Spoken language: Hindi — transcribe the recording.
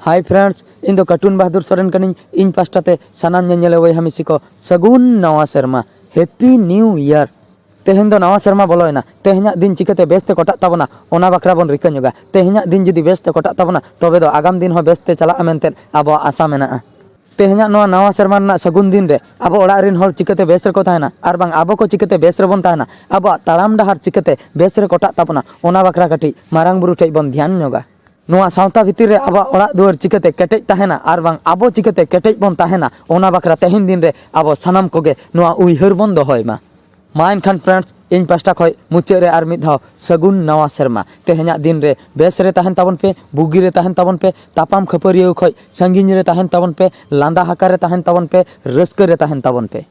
हाय फ्रेंड्स, इन दो कार्टून बहादुर सोरेन कनिंग इन पास्टाते सानाम ñeñele वही हमिसी को सगुन नवा सेरमा हैप्पी न्यू ईयर। तेहेन दो नवा सेरमा बोलोयना तेहेñाग दिन चिकाते बेस्ते कटाग ताबोना ओना बाखरा बन रिका ñoगा। तेहेñाग दिन जुदी बेस्ते कटाग ताबोना तबे दो आगाम दिन हो बेस्ते चलागा मेनते आबो आशा मेनागा। तेहेñाग नवा नवा सेरमा रना सगुन दिन रे आबो ओड़ाग रिन हर चिकाते बेस रेको ताहेना आर बांग आबो को चिकाते बेस रेबोन ताहेना आबो ताड़ाम डाहार चिकाते बेस रे कटाग ताबोना ओना बाखरा काटी मारांग बुरु ठेज बन ध्यान ñoगा। नोआ सावता भितर रे आबो ओड़ाग दुआर चिकाते केटेज ताहेना आर बांग आबो चिकाते केटेज बन ताहेना ओना बाखरा तेहेन दिन रे आबो सानाम कोगे नोआ उइहार बन दोहयमा। मा एनखान फ्रेंड्स इन पास्टा खय मुचाद रे आर मिद धाव सगुन नवा सेरमा। तेहेñाग दिन रे बेस रे ताहेन ताबोन पे, बुगी रे ताहेन ताबोन पे, तापाम खपारियाव खय संगिन रे ताहेन ताबोन पे, लांदा हाका रे ताहेन ताबोन पे, रस्का रे ताहेन ताबोन पे।